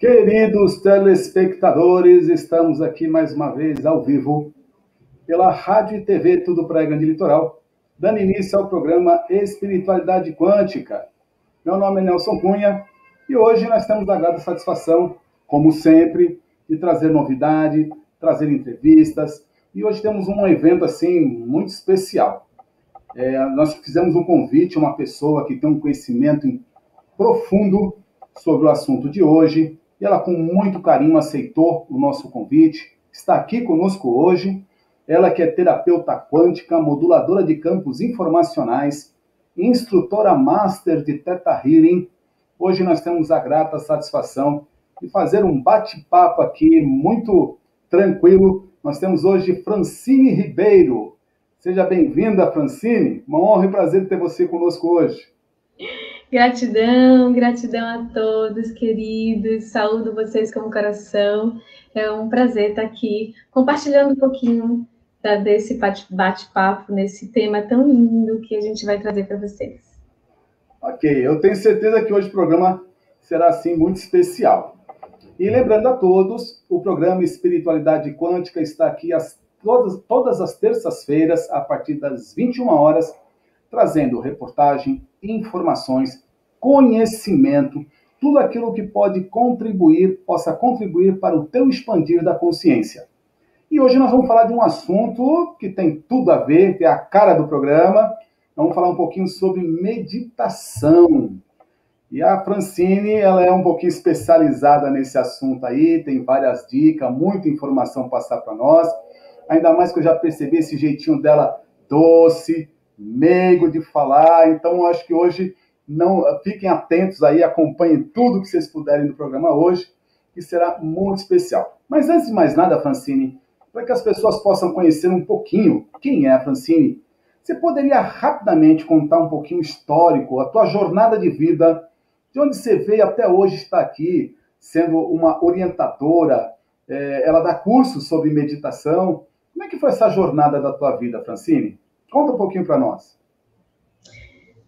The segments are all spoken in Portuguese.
Queridos telespectadores, estamos aqui mais uma vez ao vivo pela Rádio e TV Tudo Praia Grande Litoral, dando início ao programa Espiritualidade Quântica. Meu nome é Nelson Cunha e hoje nós temos a grata satisfação, como sempre, de trazer novidade, trazer entrevistas, e hoje temos um evento assim muito especial. Nós fizemos um convite a uma pessoa que tem um conhecimento profundo sobre o assunto de hoje, e ela com muito carinho aceitou o nosso convite, está aqui conosco hoje. Ela que é terapeuta quântica, moduladora de campos informacionais, instrutora master de Theta Healing. Hoje nós temos a grata satisfação de fazer um bate-papo aqui muito tranquilo. Nós temos hoje Francine Ribeiro. Seja bem-vinda, Francine. Uma honra e prazer ter você conosco hoje. Gratidão, gratidão a todos, queridos. Saúdo vocês com o coração. É um prazer estar aqui compartilhando um pouquinho desse bate-papo, nesse tema tão lindo que a gente vai trazer para vocês. Ok, eu tenho certeza que hoje o programa será, assim, muito especial. E lembrando a todos, o programa Espiritualidade Quântica está aqui todas as terças-feiras, a partir das 21 horas, trazendo reportagem, informações, conhecimento, tudo aquilo que possa contribuir para o teu expandir da consciência. E hoje nós vamos falar de um assunto que tem tudo a ver, que é a cara do programa. Vamos falar um pouquinho sobre meditação. E a Francine, ela é um pouquinho especializada nesse assunto aí, tem várias dicas, muita informação passar para nós. Ainda mais que eu já percebi esse jeitinho dela doce, meigo de falar. Então, eu acho que hoje, fiquem atentos aí, acompanhem tudo que vocês puderem no programa hoje, que será muito especial. Mas antes de mais nada, Francine, para que as pessoas possam conhecer um pouquinho quem é a Francine, você poderia rapidamente contar um pouquinho histórico, a tua jornada de vida, de onde você veio até hoje estar aqui, sendo uma orientadora, ela dá cursos sobre meditação. Como é que foi essa jornada da tua vida, Francine? Conta um pouquinho para nós.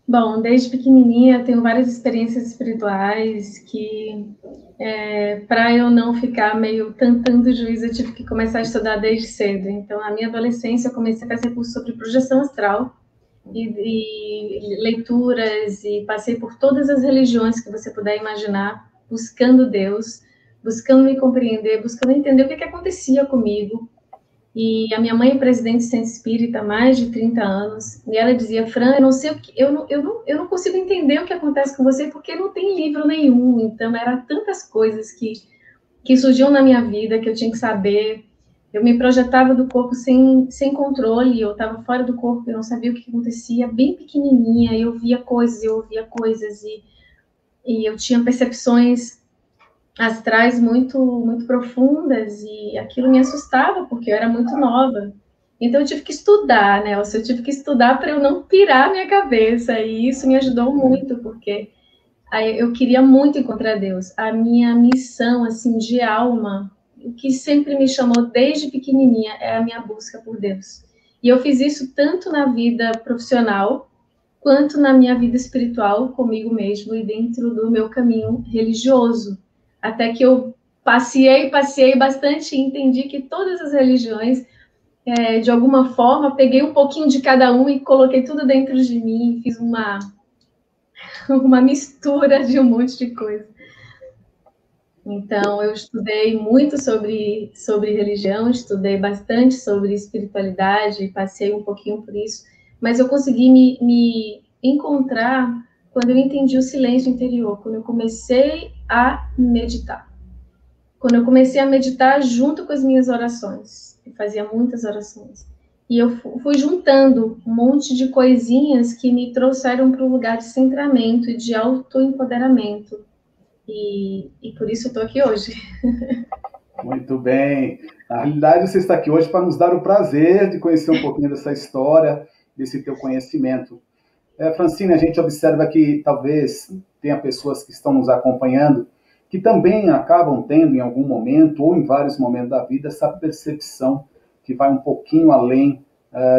Bom, desde pequenininha eu tenho várias experiências espirituais que, para eu não ficar meio tentando juízo, eu tive que começar a estudar desde cedo. Então, na minha adolescência, eu comecei a fazer curso sobre projeção astral e leituras, e passei por todas as religiões que você puder imaginar, buscando Deus, buscando me compreender, buscando entender o que acontecia comigo. E a minha mãe é presidente do Centro Espírita há mais de 30 anos, e ela dizia: Fran, eu não sei eu não consigo entender o que acontece com você, porque não tem livro nenhum. Então, eram tantas coisas que surgiam na minha vida, que eu tinha que saber. Eu me projetava do corpo sem controle, eu estava fora do corpo, eu não sabia o que acontecia, bem pequenininha, eu via coisas, eu ouvia coisas, e eu tinha percepções astrais muito, muito profundas, e aquilo me assustava, porque eu era muito nova. Então, eu tive que estudar, né? Eu tive que estudar para eu não pirar minha cabeça, e isso me ajudou muito, porque aí eu queria muito encontrar Deus. A minha missão, assim, de alma, o que sempre me chamou desde pequenininha é a minha busca por Deus. E eu fiz isso tanto na vida profissional, quanto na minha vida espiritual, comigo mesmo e dentro do meu caminho religioso. Até que eu passei bastante e entendi que todas as religiões, de alguma forma, peguei um pouquinho de cada um e coloquei tudo dentro de mim, fiz uma mistura de um monte de coisa. Então, eu estudei muito sobre religião, estudei bastante sobre espiritualidade, passei um pouquinho por isso, mas eu consegui me encontrar quando eu entendi o silêncio interior, quando eu comecei a meditar. Quando eu comecei a meditar junto com as minhas orações, eu fazia muitas orações, e eu fui juntando um monte de coisinhas que me trouxeram para um lugar de centramento e de autoempoderamento. E por isso eu estou aqui hoje. Muito bem. Na realidade, você está aqui hoje para nos dar o prazer de conhecer um pouquinho dessa história, desse teu conhecimento. Francine, a gente observa que talvez tenha pessoas que estão nos acompanhando que também acabam tendo em algum momento ou em vários momentos da vida essa percepção que vai um pouquinho além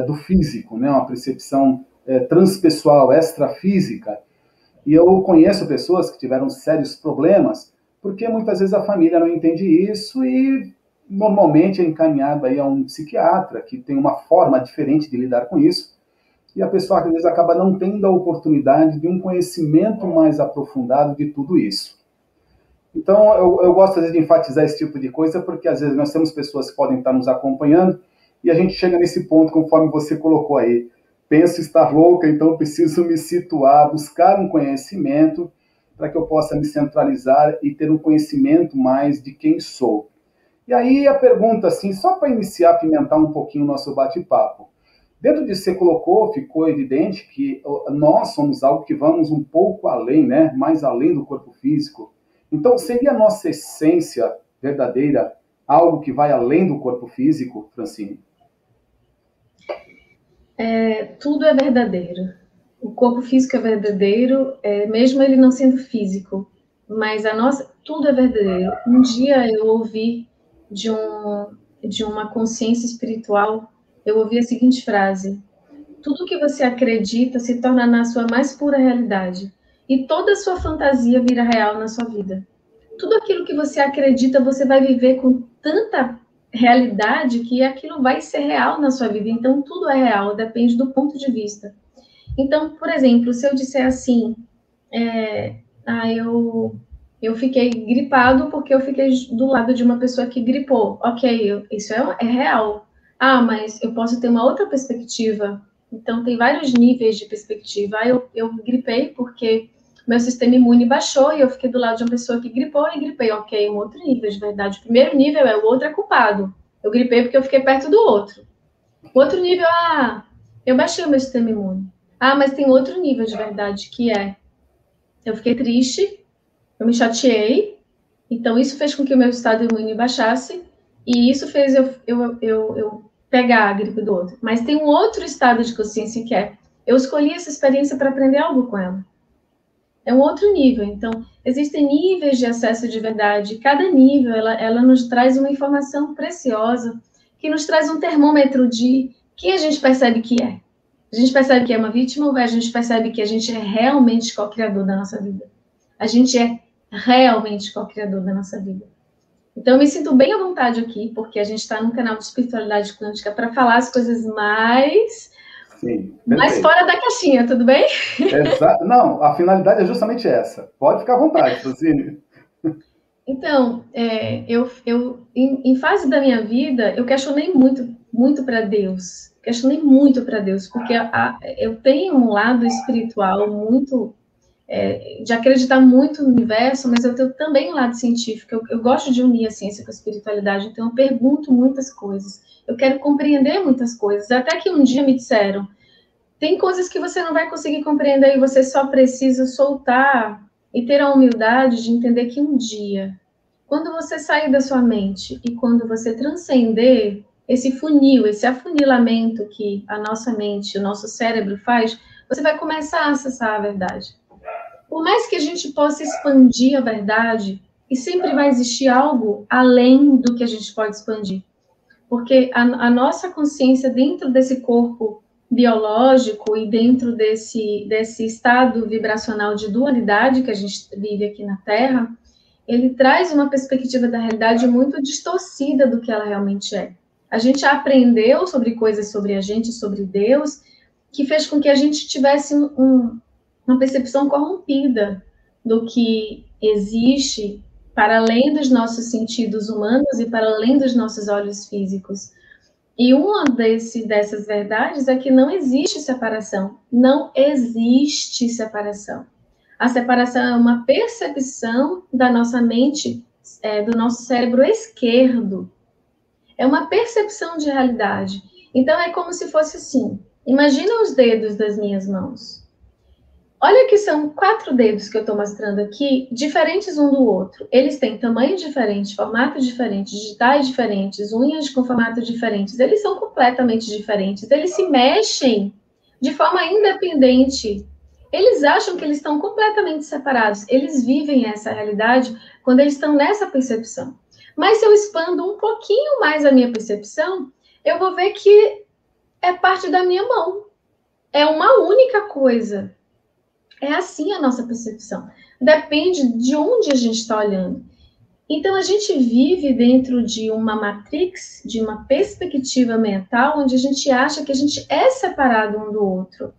do físico, né? Uma percepção transpessoal, extrafísica. E eu conheço pessoas que tiveram sérios problemas porque muitas vezes a família não entende isso e normalmente é encaminhado aí a um psiquiatra que tem uma forma diferente de lidar com isso, e a pessoa às vezes acaba não tendo a oportunidade de um conhecimento mais aprofundado de tudo isso. Então, eu gosto às vezes de enfatizar esse tipo de coisa, porque às vezes nós temos pessoas que podem estar nos acompanhando, e a gente chega nesse ponto, conforme você colocou aí. Penso estar louca, então preciso me situar, buscar um conhecimento, para que eu possa me centralizar e ter um conhecimento mais de quem sou. E aí a pergunta, assim, só para iniciar, apimentar um pouquinho o nosso bate-papo. Dentro disso que você colocou, ficou evidente que nós somos algo que vamos um pouco além, né? Mais além do corpo físico. Então, seria a nossa essência verdadeira algo que vai além do corpo físico, Francine? Tudo é verdadeiro. O corpo físico é verdadeiro, mesmo ele não sendo físico. Mas tudo é verdadeiro. Um dia eu ouvi de uma consciência espiritual, eu ouvi a seguinte frase: tudo que você acredita se torna na sua mais pura realidade. E toda a sua fantasia vira real na sua vida. Tudo aquilo que você acredita, você vai viver com tanta realidade que aquilo vai ser real na sua vida. Então, tudo é real, depende do ponto de vista. Então, por exemplo, se eu disser assim, eu fiquei gripado porque eu fiquei do lado de uma pessoa que gripou. Ok, isso é real. Ah, mas eu posso ter uma outra perspectiva. Então, tem vários níveis de perspectiva. Eu gripei porque meu sistema imune baixou e eu fiquei do lado de uma pessoa que gripou e gripei. Ok, um outro nível de verdade. O primeiro nível é o outro é culpado. Eu gripei porque eu fiquei perto do outro. O outro nível, eu baixei o meu sistema imune. Ah, mas tem outro nível de verdade, que eu fiquei triste, eu me chateei, então isso fez com que o meu estado imune baixasse, e isso fez eu pegar a gripe do outro. Mas tem um outro estado de consciência que eu escolhi essa experiência para aprender algo com ela. É um outro nível. Então, existem níveis de acesso de verdade. Cada nível, ela nos traz uma informação preciosa, que nos traz um termômetro de quem a gente percebe que é. A gente percebe que é uma vítima ou a gente percebe que a gente é realmente co-criador da nossa vida? A gente é realmente co-criador da nossa vida. Então, eu me sinto bem à vontade aqui, porque a gente está num canal de espiritualidade quântica para falar as coisas mais fora da caixinha, tudo bem? Não, a finalidade é justamente essa. Pode ficar à vontade, Francine. Então, em fase da minha vida, eu questionei muito para Deus. Questionei muito para Deus, porque eu tenho um lado espiritual muito de acreditar muito no universo, mas eu tenho também um lado científico. Eu gosto de unir a ciência com a espiritualidade, então eu pergunto muitas coisas. Eu quero compreender muitas coisas. Até que um dia me disseram, tem coisas que você não vai conseguir compreender e você só precisa soltar e ter a humildade de entender que um dia, quando você sair da sua mente e quando você transcender esse funil, esse afunilamento que a nossa mente, o nosso cérebro faz, você vai começar a acessar a verdade. Por mais que a gente possa expandir a verdade, e sempre vai existir algo além do que a gente pode expandir. Porque a nossa consciência dentro desse corpo biológico e dentro desse estado vibracional de dualidade que a gente vive aqui na Terra, ele traz uma perspectiva da realidade muito distorcida do que ela realmente é. A gente aprendeu sobre coisas sobre a gente, sobre Deus, que fez com que a gente tivesse uma percepção corrompida do que existe para além dos nossos sentidos humanos e para além dos nossos olhos físicos. E uma dessas verdades é que não existe separação. Não existe separação. A separação é uma percepção da nossa mente, do nosso cérebro esquerdo. É uma percepção de realidade. Então, é como se fosse assim. Imagina os dedos das minhas mãos. Olha que são 4 dedos que eu estou mostrando aqui, diferentes um do outro. Eles têm tamanho diferente, formato diferente, digitais diferentes, unhas com formato diferentes. Eles são completamente diferentes. Eles se mexem de forma independente. Eles acham que eles estão completamente separados. Eles vivem essa realidade quando eles estão nessa percepção. Mas se eu expando um pouquinho mais a minha percepção, eu vou ver que é parte da minha mão. É uma única coisa. É assim a nossa percepção. Depende de onde a gente está olhando. Então, a gente vive dentro de uma matrix, de uma perspectiva mental, onde a gente acha que a gente é separado um do outro.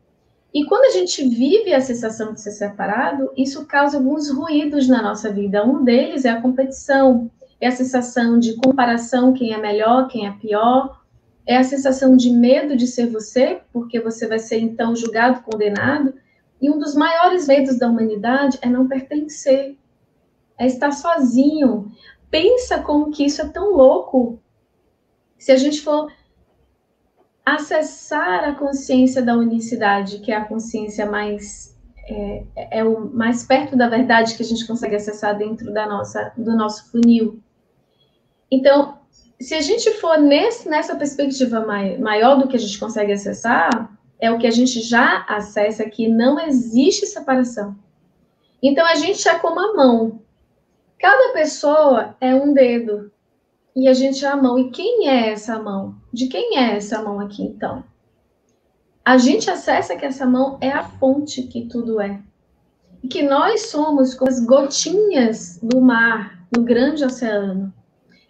E quando a gente vive a sensação de ser separado, isso causa alguns ruídos na nossa vida. Um deles é a competição, é a sensação de comparação, quem é melhor, quem é pior, é a sensação de medo de ser você, porque você vai ser então julgado, condenado. E um dos maiores medos da humanidade é não pertencer, é estar sozinho. Pensa como que isso é tão louco. Se a gente for acessar a consciência da unicidade, que é a consciência mais o mais perto da verdade que a gente consegue acessar dentro do nosso funil. Então, se a gente for nessa perspectiva maior do que a gente consegue acessar, é o que a gente já acessa, que não existe separação. Então, a gente é como a mão. Cada pessoa é um dedo. E a gente é a mão. E quem é essa mão? De quem é essa mão aqui, então? A gente acessa que essa mão é a fonte que tudo é. E que nós somos como as gotinhas do mar, no grande oceano.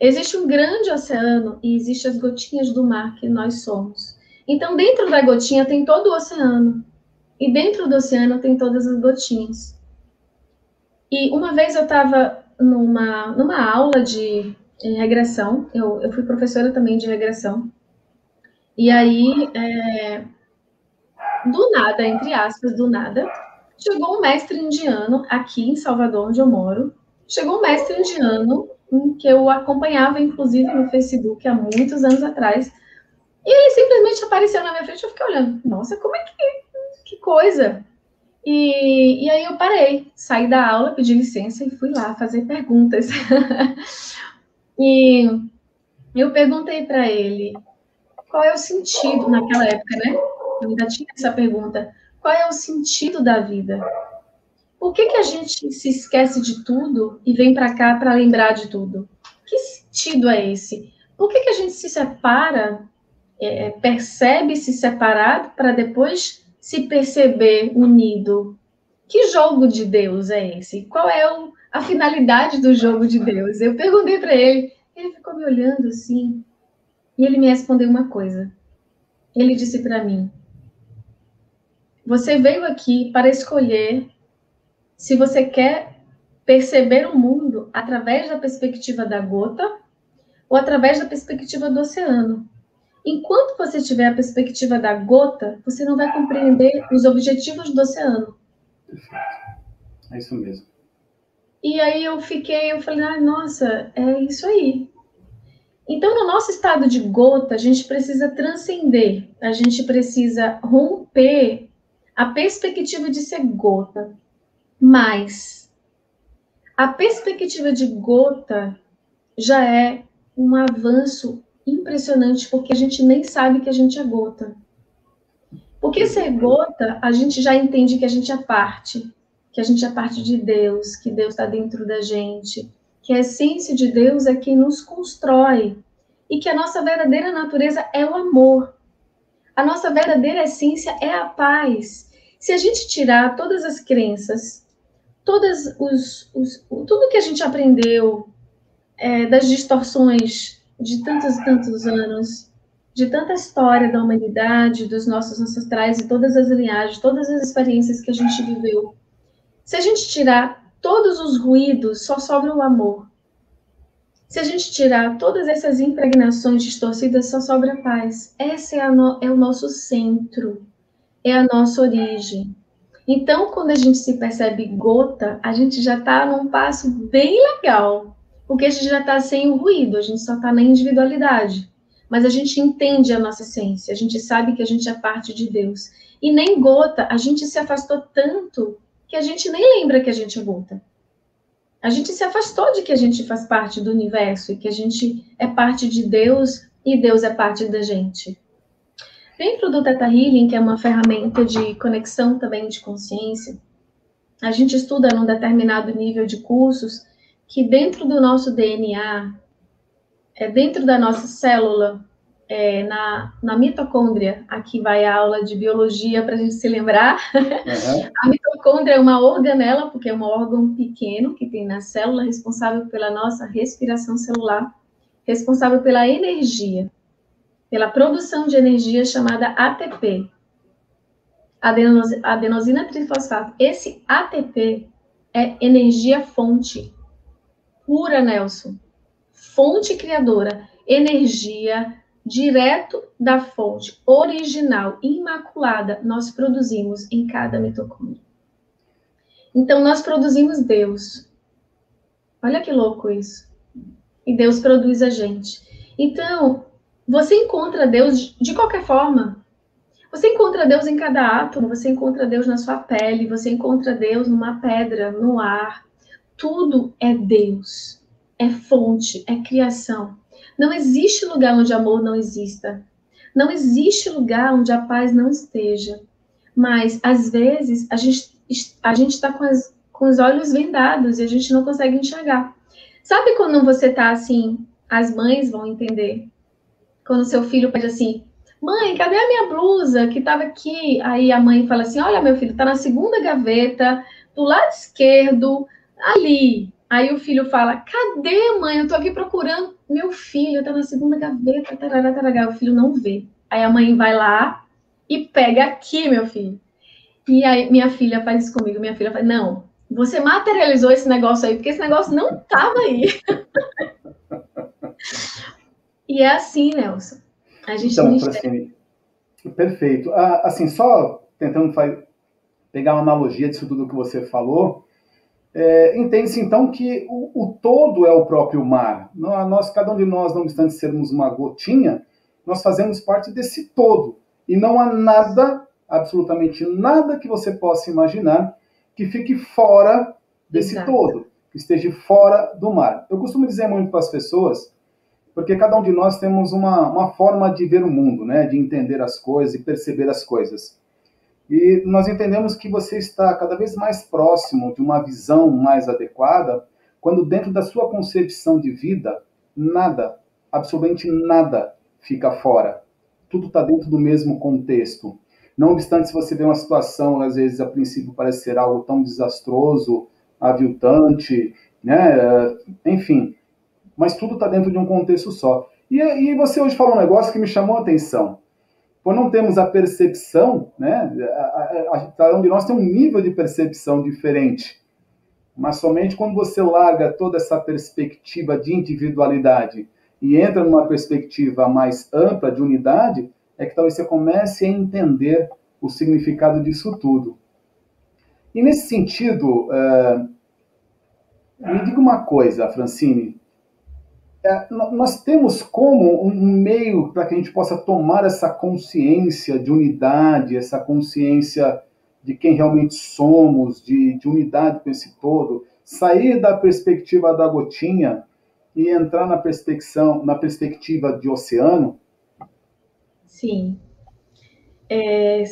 Existe um grande oceano e existem as gotinhas do mar que nós somos. Então, dentro da gotinha tem todo o oceano. E dentro do oceano tem todas as gotinhas. E uma vez eu estava numa aula de regressão, eu fui professora também de regressão. E aí, do nada, entre aspas, do nada, chegou um mestre indiano aqui em Salvador, onde eu moro. Chegou um mestre indiano, que eu acompanhava, inclusive, no Facebook há muitos anos atrás. E ele simplesmente apareceu na minha frente, eu fiquei olhando. Nossa, como é que coisa! E aí eu parei, saí da aula, pedi licença e fui lá fazer perguntas. E eu perguntei para ele qual é o sentido, naquela época, né? Eu ainda tinha essa pergunta. Qual é o sentido da vida? Por que a gente se esquece de tudo e vem para cá para lembrar de tudo? Que sentido é esse? Por que a gente se separa, percebe-se separado para depois se perceber unido? Que jogo de Deus é esse? Qual é a finalidade do jogo de Deus? Eu perguntei para ele, ele ficou me olhando assim, e ele me respondeu uma coisa. Ele disse para mim: você veio aqui para escolher se você quer perceber o mundo através da perspectiva da gota ou através da perspectiva do oceano. Enquanto você tiver a perspectiva da gota, você não vai compreender os objetivos do oceano. É isso mesmo. E aí eu falei, nossa, é isso aí. Então, no nosso estado de gota, a gente precisa transcender, a gente precisa romper a perspectiva de ser gota. Mas a perspectiva de gota já é um avanço impressionante, porque a gente nem sabe que a gente é gota. Porque ser gota, a gente já entende que a gente é parte, que a gente é parte de Deus, que Deus está dentro da gente, que a essência de Deus é quem nos constrói e que a nossa verdadeira natureza é o amor. A nossa verdadeira essência é a paz. Se a gente tirar todas as crenças, tudo que a gente aprendeu, das distorções de tantos e tantos anos, de tanta história da humanidade, dos nossos ancestrais e todas as linhagens, todas as experiências que a gente viveu. Se a gente tirar todos os ruídos, só sobra o amor. Se a gente tirar todas essas impregnações distorcidas, só sobra a paz. Esse é o nosso centro, é a nossa origem. Então, quando a gente se percebe gota, a gente já está num passo bem legal, porque a gente já está sem o ruído, a gente só está na individualidade. Mas a gente entende a nossa essência, a gente sabe que a gente é parte de Deus. E nem gota, a gente se afastou tanto que a gente nem lembra que a gente é gota. A gente se afastou de que a gente faz parte do universo e que a gente é parte de Deus e Deus é parte da gente. Dentro do Theta Healing, que é uma ferramenta de conexão também de consciência, a gente estuda num determinado nível de cursos que dentro do nosso DNA, dentro da nossa célula, na mitocôndria, aqui vai a aula de biologia para a gente se lembrar. Uhum. A mitocôndria é uma organela, porque é um órgão pequeno que tem na célula, responsável pela nossa respiração celular, responsável pela energia, pela produção de energia chamada ATP, adenosina trifosfato. Esse ATP é energia fonte pura, Nelson. Fonte criadora, energia direto da fonte, original, imaculada, nós produzimos em cada mitocôndria. Então, nós produzimos Deus. Olha que louco isso. E Deus produz a gente. Então, você encontra Deus de qualquer forma. Você encontra Deus em cada átomo, você encontra Deus na sua pele, você encontra Deus numa pedra, no ar. Tudo é Deus. É fonte, é criação. Não existe lugar onde amor não exista. Não existe lugar onde a paz não esteja. Mas, às vezes, a gente está com os olhos vendados e a gente não consegue enxergar. Sabe quando você está assim, as mães vão entender? Quando seu filho pede assim, mãe, cadê a minha blusa que estava aqui? Aí a mãe fala assim, olha, meu filho, está na segunda gaveta, do lado esquerdo, ali. Aí o filho fala, cadê, mãe? Eu tô aqui procurando. Meu filho tá na segunda gaveta, tarará, tarará. O filho não vê. Aí a mãe vai lá e pega aqui, meu filho. E aí minha filha faz isso comigo. Minha filha fala, não, você materializou esse negócio aí, porque esse negócio não tava aí. E é assim, Nelson. A gente então, Francine, perfeito. Assim, só tentando pegar uma analogia disso tudo que você falou, entende-se então que o todo é o próprio mar. Cada um de nós, não obstante sermos uma gotinha, nós fazemos parte desse todo. E não há nada, absolutamente nada que você possa imaginar que fique fora desse Exato. todo, que esteja fora do mar. Eu costumo dizer muito para as pessoas, porque cada um de nós temos uma forma de ver o mundo, né? De entender as coisas e perceber as coisas. E nós entendemos que você está cada vez mais próximo de uma visão mais adequada quando dentro da sua concepção de vida, nada, absolutamente nada fica fora. Tudo está dentro do mesmo contexto. Não obstante, se você vê uma situação, às vezes, a princípio parece ser algo tão desastroso, aviltante, né? Enfim, mas tudo está dentro de um contexto só. E você hoje falou um negócio que me chamou a atenção. Por não termos a percepção, né? Cada um de nós tem um nível de percepção diferente. Mas somente quando você larga toda essa perspectiva de individualidade e entra numa perspectiva mais ampla de unidade, é que talvez você comece a entender o significado disso tudo. E nesse sentido, me diga uma coisa, Francine. Nós temos como um meio para que a gente possa tomar essa consciência de unidade, essa consciência de quem realmente somos, de unidade com esse todo, sair da perspectiva da gotinha e entrar na perspectiva de oceano? Sim.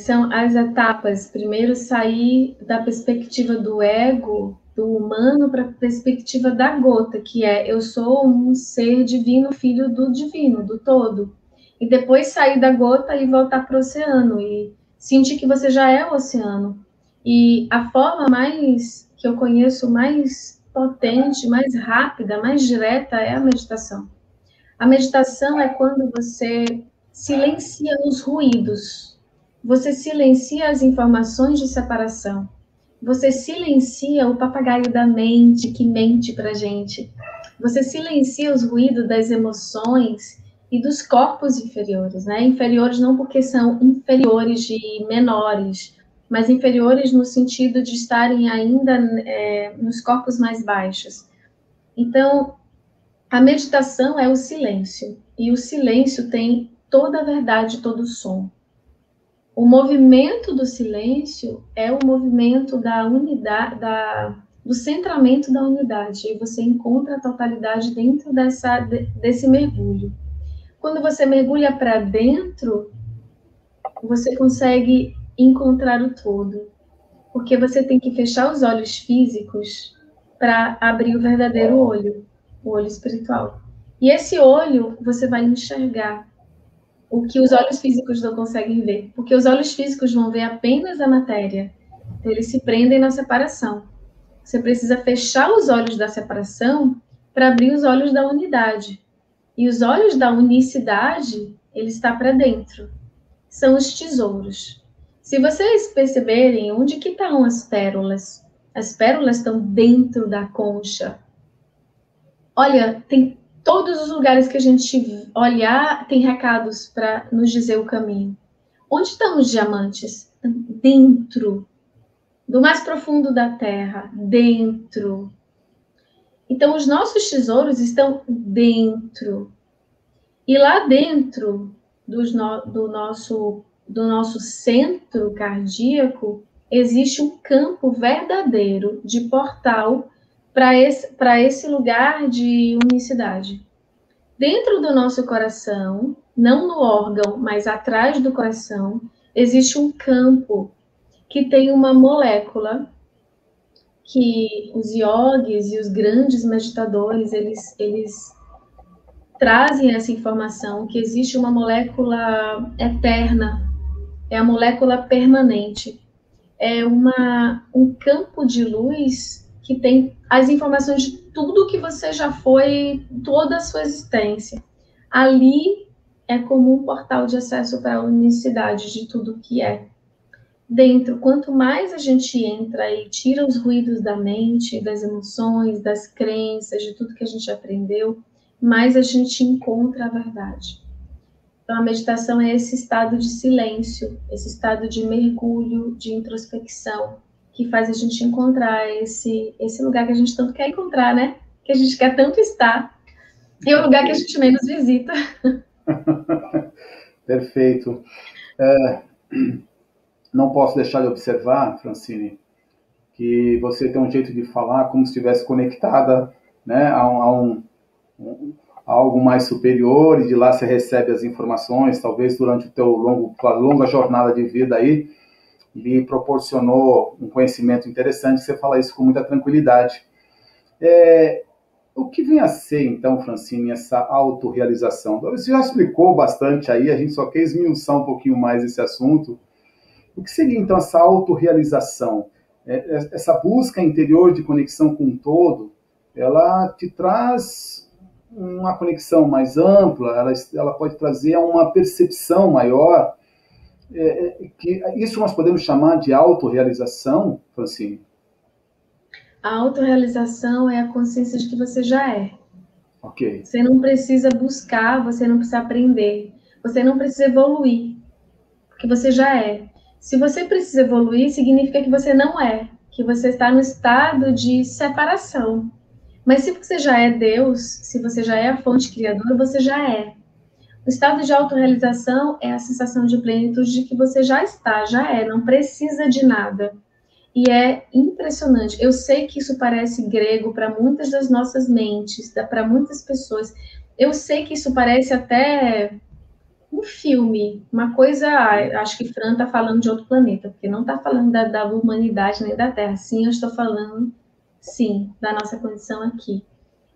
São as etapas. Primeiro, sair da perspectiva do ego, do humano, para a perspectiva da gota, que é eu sou um ser divino, filho do divino, do todo. E depois sair da gota e voltar para o oceano e sentir que você já é o oceano. E a forma que eu conheço mais potente, mais rápida, mais direta é a meditação. A meditação é quando você silencia os ruídos. Você silencia as informações de separação. Você silencia o papagaio da mente que mente para a gente. Você silencia os ruídos das emoções e dos corpos inferiores, né? Inferiores não porque são inferiores de menores, mas inferiores no sentido de estarem ainda nos corpos mais baixos. Então, a meditação é o silêncio. E o silêncio tem toda a verdade, todo o som. O movimento do silêncio é o movimento da unidade, do centramento da unidade. E você encontra a totalidade dentro desse mergulho. Quando você mergulha para dentro, você consegue encontrar o todo. Porque você tem que fechar os olhos físicos para abrir o verdadeiro olho, o olho espiritual. E esse olho você vai enxergar o que os olhos físicos não conseguem ver, porque os olhos físicos vão ver apenas a matéria, então eles se prendem na separação. Você precisa fechar os olhos da separação para abrir os olhos da unidade. E os olhos da unicidade, ele está para dentro. São os tesouros. Se vocês perceberem, onde que estão as pérolas? As pérolas estão dentro da concha. Olha, tem todos os lugares que a gente olhar, tem recados para nos dizer o caminho. Onde estão os diamantes? Dentro. Do mais profundo da terra, dentro. Então, os nossos tesouros estão dentro. E lá dentro do nosso centro cardíaco, existe um campo verdadeiro de portal para esse lugar de unicidade. Dentro do nosso coração, não no órgão, mas atrás do coração, existe um campo que tem uma molécula que os yogis e os grandes meditadores, eles trazem essa informação, que existe uma molécula eterna, é a molécula permanente. É um campo de luz que tem as informações de tudo que você já foi, toda a sua existência. Ali é como um portal de acesso para a unicidade de tudo que é. Dentro, quanto mais a gente entra e tira os ruídos da mente, das emoções, das crenças, de tudo que a gente aprendeu, mais a gente encontra a verdade. Então, a meditação é esse estado de silêncio, esse estado de mergulho, de introspecção, que faz a gente encontrar esse lugar que a gente tanto quer encontrar, né? Que a gente quer tanto estar. É o lugar que a gente menos visita. Perfeito. Não posso deixar de observar, Francine, que você tem um jeito de falar como se estivesse conectada, né, a algo mais superior, e de lá você recebe as informações, talvez durante tua longa jornada de vida aí, lhe proporcionou um conhecimento interessante, você fala isso com muita tranquilidade. O que vem a ser, então, Francine, essa autorrealização? Você já explicou bastante aí, a gente só quer esmiuçar um pouquinho mais esse assunto. O que seria, então, essa autorrealização? Essa busca interior de conexão com o todo, ela te traz uma conexão mais ampla, ela pode trazer uma percepção maior, que isso nós podemos chamar de autorrealização, Francine? A autorrealização é a consciência de que você já é. Ok. Você não precisa buscar, você não precisa aprender, você não precisa evoluir, porque você já é. Se você precisa evoluir, significa que você não é, que você está no estado de separação. Mas se você já é Deus, se você já é a fonte criadora, você já é. O estado de autorrealização é a sensação de plenitude de que você já está, já é, não precisa de nada. E é impressionante. Eu sei que isso parece grego para muitas das nossas mentes, para muitas pessoas. Eu sei que isso parece até um filme, uma coisa, acho que Fran está falando de outro planeta, porque não está falando da humanidade nem da Terra. Sim, eu estou falando, sim, da nossa condição aqui.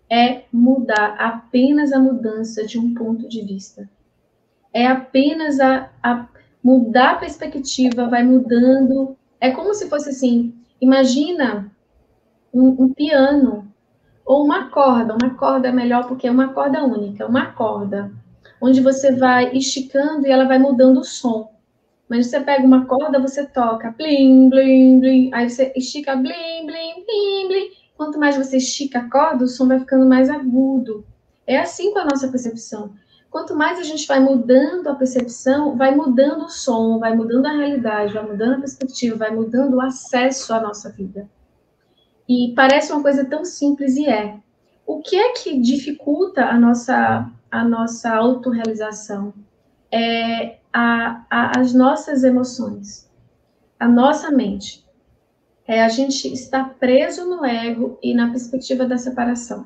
É mudar apenas a mudança de um ponto de vista. É apenas a mudar a perspectiva, vai mudando. É como se fosse assim, imagina um piano ou uma corda é melhor porque é uma corda única, uma corda, onde você vai esticando e ela vai mudando o som. Mas você pega uma corda, você toca, blim, blim, blim, aí você estica, blim, blim, blim, blim. Quanto mais você estica a corda, o som vai ficando mais agudo. É assim com a nossa percepção. Quanto mais a gente vai mudando a percepção, vai mudando o som, vai mudando a realidade, vai mudando a perspectiva, vai mudando o acesso à nossa vida. E parece uma coisa tão simples e é. O que é que dificulta a nossa autorrealização? É as nossas emoções, a nossa mente. É a gente estar preso no ego e na perspectiva da separação.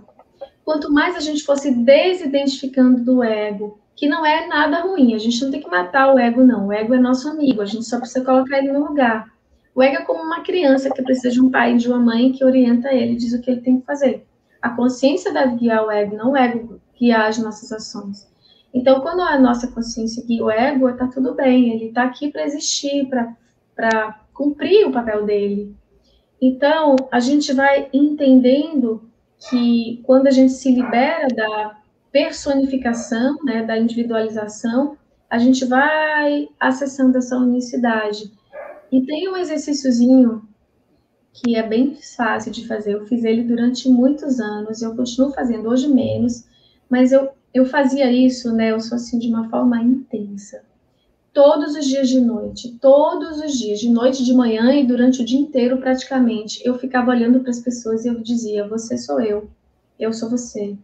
Quanto mais a gente fosse desidentificando do ego, que não é nada ruim, a gente não tem que matar o ego, não. O ego é nosso amigo, a gente só precisa colocar ele no lugar. O ego é como uma criança que precisa de um pai e de uma mãe que orienta ele, diz o que ele tem que fazer. A consciência deve guiar o ego, não o ego guiar as nossas ações. Então, quando a nossa consciência guia o ego, está tudo bem, ele está aqui para existir, para cumprir o papel dele. Então, a gente vai entendendo que quando a gente se libera da personificação, né, da individualização, a gente vai acessando essa unicidade. E tem um exercíciozinho que é bem fácil de fazer. Eu fiz ele durante muitos anos, eu continuo fazendo hoje menos, mas eu fazia isso, né? Eu sou assim de uma forma intensa. Todos os dias de noite, todos os dias, de noite, de manhã e durante o dia inteiro praticamente, eu ficava olhando para as pessoas e eu dizia: você sou eu sou você.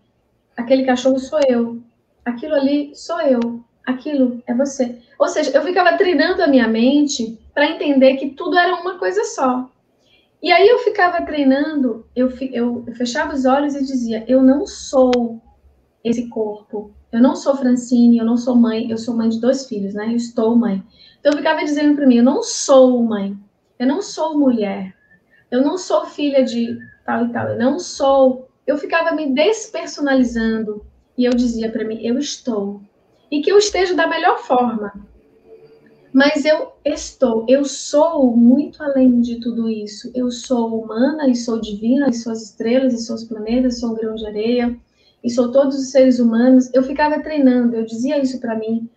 Aquele cachorro sou eu, aquilo ali sou eu, aquilo é você. Ou seja, eu ficava treinando a minha mente para entender que tudo era uma coisa só. E aí eu ficava treinando, eu fechava os olhos e dizia: eu não sou esse corpo. Eu não sou Francine, eu não sou mãe, eu sou mãe de 2 filhos, né? Eu estou mãe. Então eu ficava dizendo para mim: eu não sou mãe, eu não sou mulher, eu não sou filha de tal e tal, eu não sou. Eu ficava me despersonalizando e eu dizia para mim: eu estou. E que eu esteja da melhor forma. Mas eu sou muito além de tudo isso. Eu sou humana e sou divina, e sou as estrelas, e sou os planetas, e sou um grão de areia, e sou todos os seres humanos. Eu ficava treinando, eu dizia isso para mim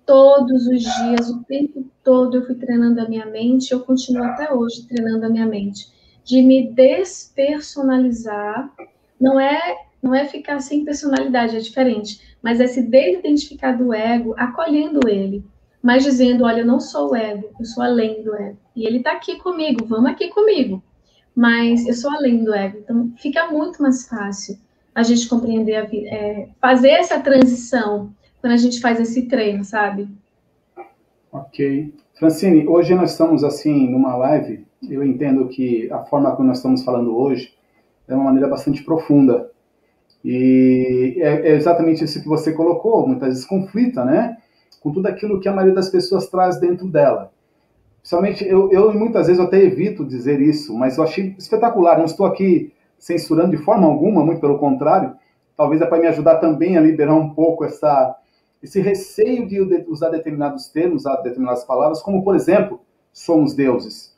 todos os dias, o tempo todo eu fui treinando a minha mente, eu continuo até hoje treinando a minha mente, de me despersonalizar, não é ficar sem personalidade, é diferente, mas é se desidentificar do ego, acolhendo ele, mas dizendo: olha, eu não sou o ego, eu sou além do ego, e ele está aqui comigo, vamos aqui comigo, mas eu sou além do ego, então fica muito mais fácil a gente compreender a vida, fazer essa transição quando a gente faz esse treino, sabe? Ok. Francine, hoje nós estamos assim numa live. Eu entendo que a forma como nós estamos falando hoje é uma maneira bastante profunda. E é exatamente isso que você colocou, muitas vezes conflita, né? Com tudo aquilo que a maioria das pessoas traz dentro dela. Principalmente, eu muitas vezes eu até evito dizer isso, mas eu achei espetacular. Não estou aqui censurando de forma alguma, muito pelo contrário. Talvez é para me ajudar também a liberar um pouco esse receio de usar determinados termos, usar determinadas palavras, como, por exemplo, somos deuses.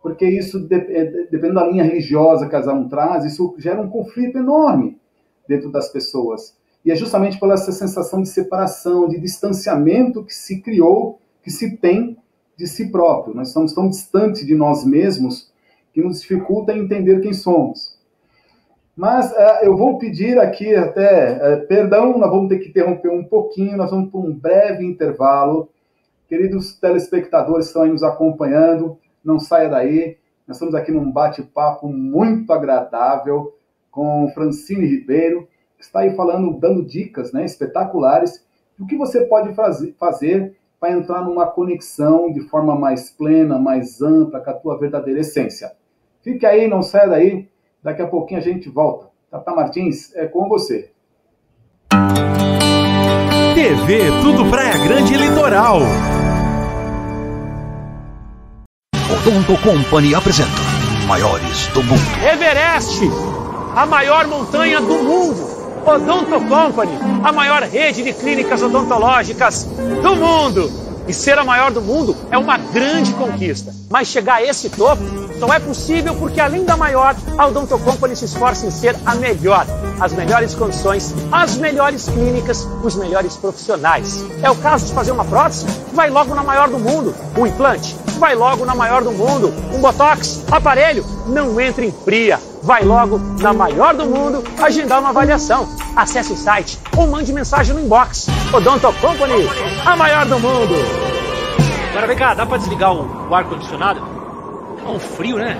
Porque isso, dependendo da linha religiosa que cada um traz, isso gera um conflito enorme dentro das pessoas. E é justamente pela essa sensação de separação, de distanciamento que se criou, que se tem de si próprio. Nós estamos tão distantes de nós mesmos que nos dificulta entender quem somos. Mas eu vou pedir aqui até perdão, nós vamos ter que interromper um pouquinho, nós vamos para um breve intervalo. Queridos telespectadores que estão aí nos acompanhando, não saia daí. Nós estamos aqui num bate-papo muito agradável com Francine Ribeiro, que está aí falando, dando dicas, né, espetaculares do que você pode fazer para entrar numa conexão de forma mais plena, mais ampla, com a tua verdadeira essência. Fique aí, não saia daí. Daqui a pouquinho a gente volta. Tata Martins, é com você. TV Tudo Praia Grande Litoral. Odonto Company apresenta Maiores do Mundo. Everest, a maior montanha do mundo. Odonto Company, a maior rede de clínicas odontológicas do mundo. E ser a maior do mundo é uma grande conquista. Mas chegar a esse topo só é possível porque, além da maior, a Odonto Company se esforça em ser a melhor. As melhores condições, as melhores clínicas, os melhores profissionais. É o caso de fazer uma prótese? Vai logo na maior do mundo. Um implante? Vai logo na maior do mundo. Um botox? Aparelho? Não entre em fria. Vai logo na maior do mundo agendar uma avaliação. Acesse o site ou mande mensagem no inbox. Odonto Company, a maior do mundo. Agora vem cá, dá pra desligar o ar-condicionado? É um frio, né?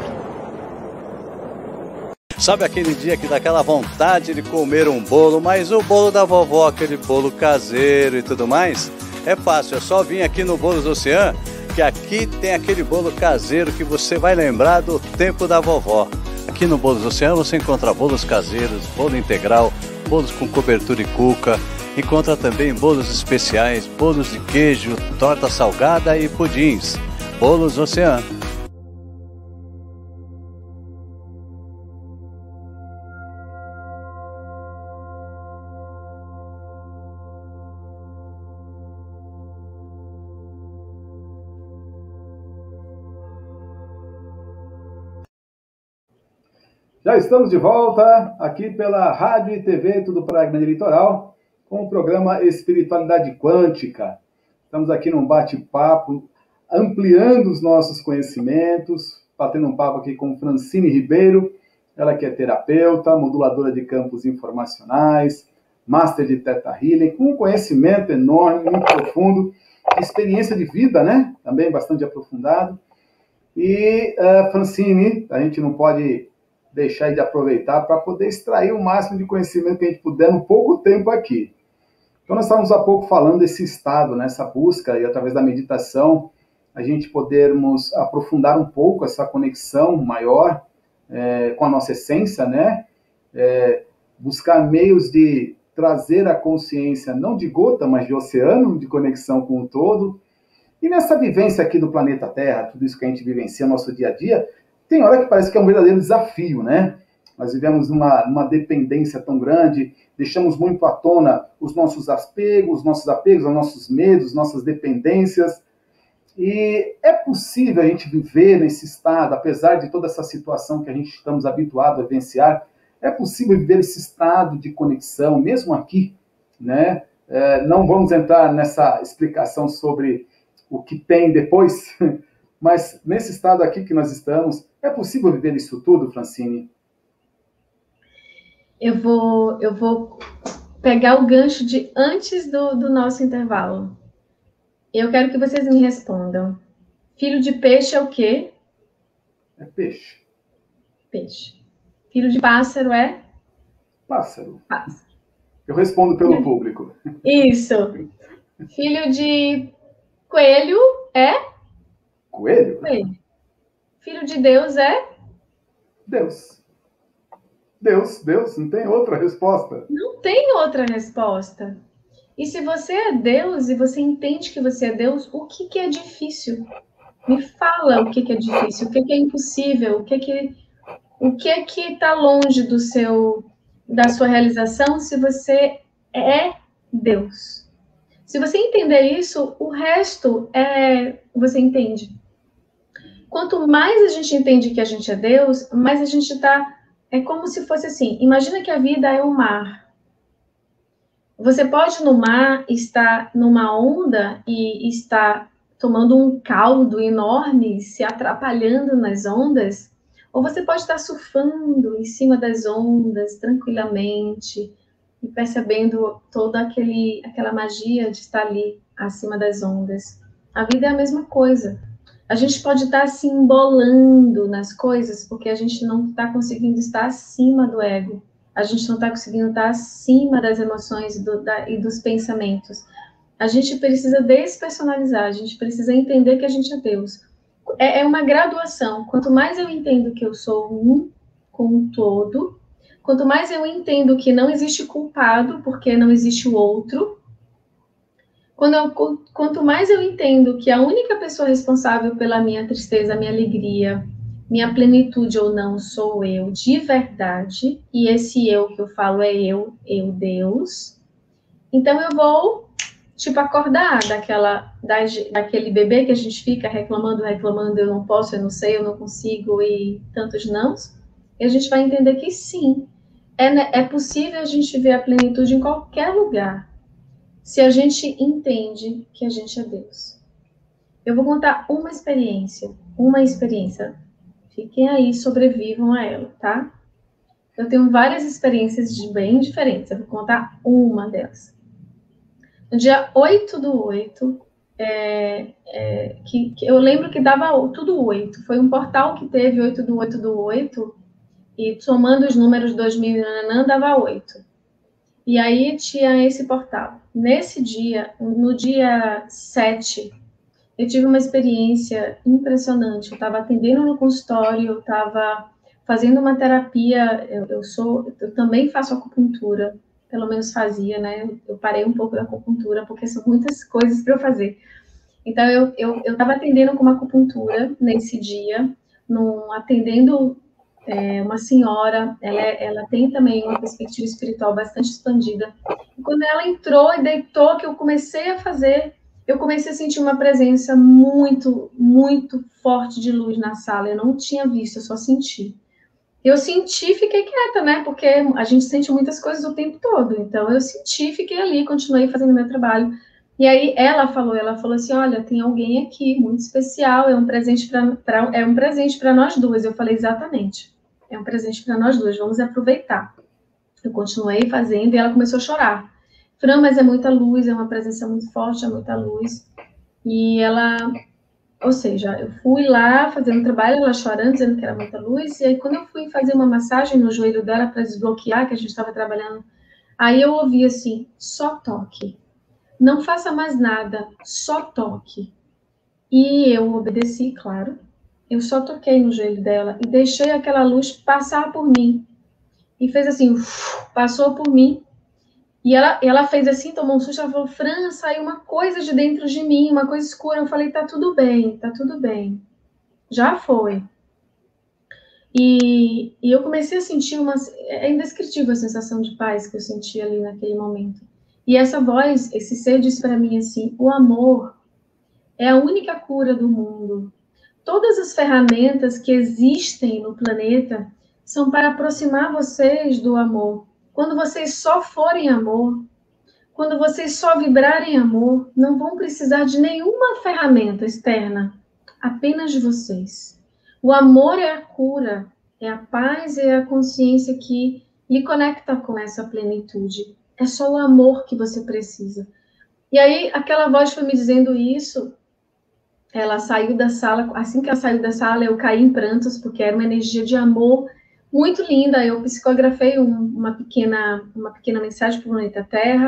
Sabe aquele dia que dá aquela vontade de comer um bolo, mas o bolo da vovó, aquele bolo caseiro e tudo mais? É fácil, é só vir aqui no Bolos Ocean, que aqui tem aquele bolo caseiro que você vai lembrar do tempo da vovó. Aqui no Bolos Ocean você encontra bolos caseiros, bolo integral, bolos com cobertura e cuca, encontra também bolos especiais, bolos de queijo, torta salgada e pudins. Bolos Ocean. Já estamos de volta aqui pela Rádio e TV Tudo para a Grande Litoral com o programa Espiritualidade Quântica. Estamos aqui num bate-papo, ampliando os nossos conhecimentos, batendo um papo aqui com Francine Ribeiro, ela que é terapeuta, moduladora de campos informacionais, master de Theta Healing, com um conhecimento enorme, muito profundo, experiência de vida, né? Também bastante aprofundado. E, Francine, a gente não pode deixar de aproveitar para poder extrair o máximo de conhecimento que a gente puder no pouco tempo aqui. Então, nós estávamos há pouco falando desse estado, nessa busca, e através da meditação, a gente podermos aprofundar um pouco essa conexão maior com a nossa essência, né? Buscar meios de trazer a consciência, não de gota, mas de oceano, de conexão com o todo. E nessa vivência aqui do planeta Terra, tudo isso que a gente vivencia no nosso dia a dia, tem hora que parece que é um verdadeiro desafio, né? Nós vivemos numa dependência tão grande, deixamos muito à tona os nossos apegos, aos nossos medos, nossas dependências. E é possível a gente viver nesse estado, apesar de toda essa situação que a gente estamos habituados a vivenciar, é possível viver esse estado de conexão, mesmo aqui, né? Não vamos entrar nessa explicação sobre o que tem depois, mas nesse estado aqui que nós estamos, é possível viver isso tudo, Francine? Eu vou pegar o gancho de antes do nosso intervalo. Eu quero que vocês me respondam. Filho de peixe é o quê? É peixe. Peixe. Filho de pássaro é? Pássaro. Pássaro. Eu respondo pelo público. Isso. Filho de coelho é? Coelho? Coelho. Filho de Deus é? Deus. Deus, não tem outra resposta. Não tem outra resposta. E se você é Deus e você entende que você é Deus, o que é difícil? Me fala o que é difícil, o que é impossível, o que é que está longe da sua realização se você é Deus. Se você entender isso, o resto você entende. Quanto mais a gente entende que a gente é Deus, mais a gente está... É como se fosse assim, imagina que a vida é um mar. Você pode no mar estar numa onda e estar tomando um caldo enorme, se atrapalhando nas ondas, ou você pode estar surfando em cima das ondas tranquilamente e percebendo toda aquela magia de estar ali acima das ondas. A vida é a mesma coisa. A gente pode estar se embolando nas coisas porque a gente não está conseguindo estar acima do ego. A gente não está conseguindo estar acima das emoções e dos pensamentos. A gente precisa despersonalizar, a gente precisa entender que a gente é Deus. É uma graduação. Quanto mais eu entendo que eu sou um com o todo, quanto mais eu entendo que não existe culpado porque não existe o outro, quanto mais eu entendo que a única pessoa responsável pela minha tristeza, minha alegria, minha plenitude ou não sou eu de verdade, e esse eu que eu falo é eu Deus, então eu vou, acordar daquele bebê que a gente fica reclamando, eu não posso, eu não sei, eu não consigo, e tantos nãos, e a gente vai entender que sim, é possível a gente ver a plenitude em qualquer lugar, se a gente entende que a gente é Deus. Eu vou contar uma experiência. Fiquem aí, sobrevivam a ela, tá? Eu tenho várias experiências bem diferentes. Eu vou contar uma delas. No dia 8/8, que eu lembro que dava tudo 8. Foi um portal que teve 8/8/8, e somando os números 2000 dava 8. E aí tinha esse portal. Nesse dia, no dia 7, eu tive uma experiência impressionante. Eu estava atendendo no consultório, eu estava fazendo uma terapia, eu também faço acupuntura, pelo menos fazia, né? Eu parei um pouco da acupuntura, porque são muitas coisas para eu fazer. Então, eu estava atendendo com uma acupuntura nesse dia, atendendo uma senhora, ela tem também uma perspectiva espiritual bastante expandida. E quando ela entrou e deitou, que eu comecei a sentir uma presença muito, muito forte de luz na sala. Eu não tinha visto, eu só senti. Eu senti, fiquei quieta, né? Porque a gente sente muitas coisas o tempo todo. Então, eu senti, fiquei ali, continuei fazendo meu trabalho. E aí, ela falou assim, olha, tem alguém aqui muito especial, é um presente para nós duas. Eu falei, exatamente, é um presente para nós duas, vamos aproveitar. Eu continuei fazendo e ela começou a chorar. Fran, mas é muita luz, é uma presença muito forte, é muita luz. E ela... Ou seja, eu fui lá fazendo trabalho, ela chorando, dizendo que era muita luz, e aí quando eu fui fazer uma massagem no joelho dela para desbloquear, que a gente estava trabalhando, aí eu ouvi assim, só toque. Não faça mais nada, só toque. E eu obedeci, claro. Eu só toquei no joelho dela e deixei aquela luz passar por mim. E fez assim, passou por mim. E ela fez assim, tomou um susto, ela falou, Fran, saiu uma coisa de dentro de mim, uma coisa escura. Eu falei, tá tudo bem, tá tudo bem. Já foi. E eu comecei a sentir é indescritível a sensação de paz que eu senti ali naquele momento. E essa voz, esse ser disse para mim assim, o amor é a única cura do mundo. Todas as ferramentas que existem no planeta são para aproximar vocês do amor. Quando vocês só forem amor, quando vocês só vibrarem amor, não vão precisar de nenhuma ferramenta externa, apenas de vocês. O amor é a cura, é a paz, é a consciência que lhe conecta com essa plenitude. É só o amor que você precisa. E aí, aquela voz foi me dizendo isso, ela saiu da sala, assim que ela saiu da sala, eu caí em prantos, porque era uma energia de amor muito linda. Eu psicografei uma pequena mensagem para o planeta Terra,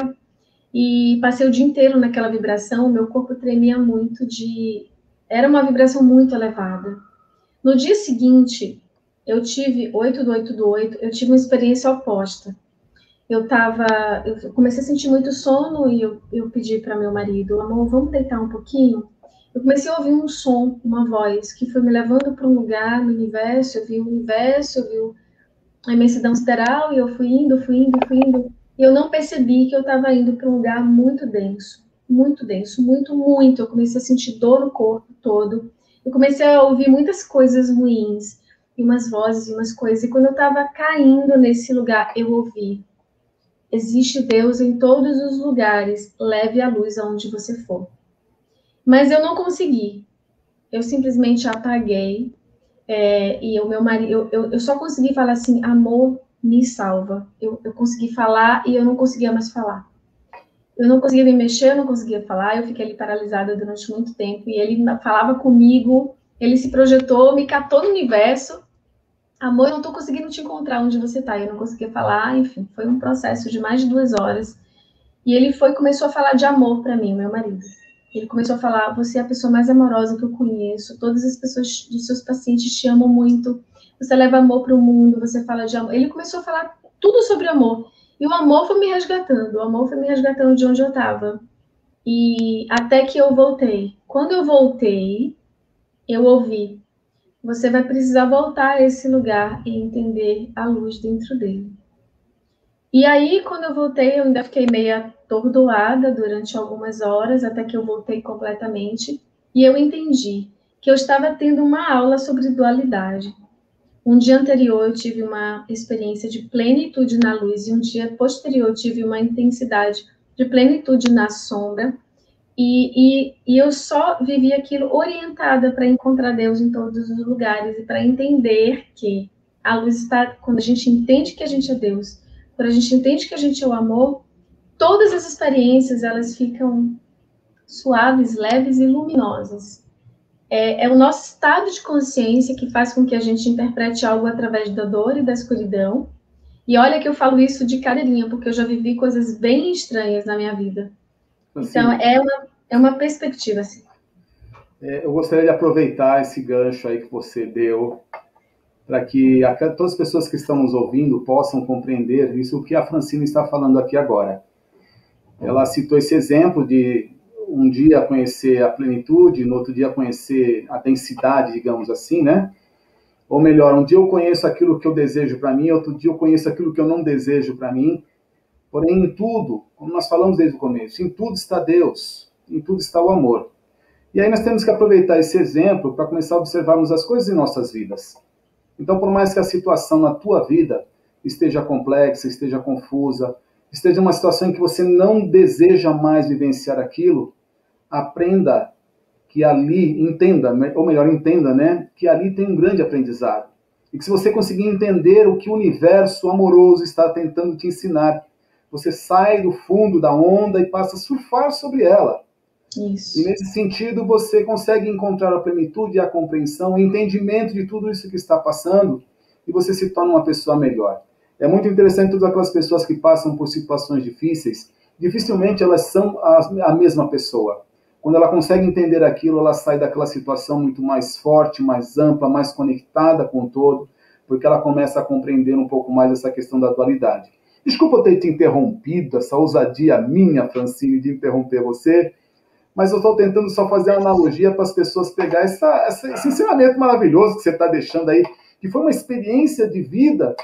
e passei o dia inteiro naquela vibração, meu corpo tremia muito era uma vibração muito elevada. No dia seguinte, eu tive 8 do 8 do 8, eu tive uma experiência oposta. Eu comecei a sentir muito sono e eu pedi para meu marido, amor, vamos deitar um pouquinho? Eu comecei a ouvir um som, uma voz, que foi me levando para um lugar no universo, eu vi o universo, eu vi a imensidão sideral, e eu fui indo, e eu não percebi que eu estava indo para um lugar muito denso, muito, muito. Eu comecei a sentir dor no corpo todo, eu comecei a ouvir muitas coisas ruins, e umas vozes, e umas coisas, e quando eu estava caindo nesse lugar, eu ouvi, existe Deus em todos os lugares, leve a luz aonde você for. Mas eu não consegui, eu simplesmente apaguei, e o meu marido, eu só consegui falar assim, amor, me salva. Eu consegui falar e eu não conseguia mais falar. Eu não conseguia me mexer, eu não conseguia falar, eu fiquei ali paralisada durante muito tempo, e ele falava comigo, ele se projetou, me catou no universo, amor, eu não tô conseguindo te encontrar onde você tá, eu não conseguia falar, enfim, foi um processo de mais de 2 horas, e ele começou a falar de amor para mim, meu marido. Ele começou a falar, você é a pessoa mais amorosa que eu conheço, todas as pessoas dos seus pacientes te amam muito, você leva amor para o mundo, você fala de amor. Ele começou a falar tudo sobre amor. E o amor foi me resgatando de onde eu estava. E até que eu voltei. Quando eu voltei, eu ouvi, você vai precisar voltar a esse lugar e entender a luz dentro dele. E aí, quando eu voltei, eu ainda fiquei meio atordoada durante algumas horas, até que eu voltei completamente, e eu entendi que eu estava tendo uma aula sobre dualidade. Um dia anterior, eu tive uma experiência de plenitude na luz, e um dia posterior, eu tive uma intensidade de plenitude na sombra, e eu só vivi aquilo orientada para encontrar Deus em todos os lugares, e para entender que a luz está, quando a gente entende que a gente é Deus, quando a gente entende que a gente é o amor, todas as experiências, elas ficam suaves, leves e luminosas. É o nosso estado de consciência que faz com que a gente interprete algo através da dor e da escuridão. E olha que eu falo isso de careirinha, porque eu já vivi coisas bem estranhas na minha vida. Assim, então, é uma perspectiva, assim. Eu gostaria de aproveitar esse gancho aí que você deu, para que todas as pessoas que estão nos ouvindo possam compreender isso que a Francine está falando aqui agora. Ela citou esse exemplo de um dia conhecer a plenitude, no outro dia conhecer a densidade, digamos assim, né? Ou melhor, um dia eu conheço aquilo que eu desejo para mim, outro dia eu conheço aquilo que eu não desejo para mim. Porém, em tudo, como nós falamos desde o começo, em tudo está Deus, em tudo está o amor. E aí nós temos que aproveitar esse exemplo para começar a observarmos as coisas em nossas vidas. Então, por mais que a situação na tua vida esteja complexa, esteja confusa, esteja uma situação em que você não deseja mais vivenciar aquilo, aprenda que ali, entenda, ou melhor, entenda, né, que ali tem um grande aprendizado. E que se você conseguir entender o que o universo amoroso está tentando te ensinar, você sai do fundo da onda e passa a surfar sobre ela. Isso. E nesse sentido, você consegue encontrar a plenitude, a compreensão, o entendimento de tudo isso que está passando, e você se torna uma pessoa melhor. É muito interessante todas aquelas pessoas que passam por situações difíceis, dificilmente elas são a mesma pessoa. Quando ela consegue entender aquilo, ela sai daquela situação muito mais forte, mais ampla, mais conectada com o todo, porque ela começa a compreender um pouco mais essa questão da dualidade. Desculpa eu ter te interrompido, essa ousadia minha, Francine, de interromper você, mas eu estou tentando só fazer uma analogia para as pessoas pegar esse ensinamento maravilhoso que você está deixando aí, que foi uma experiência de vida,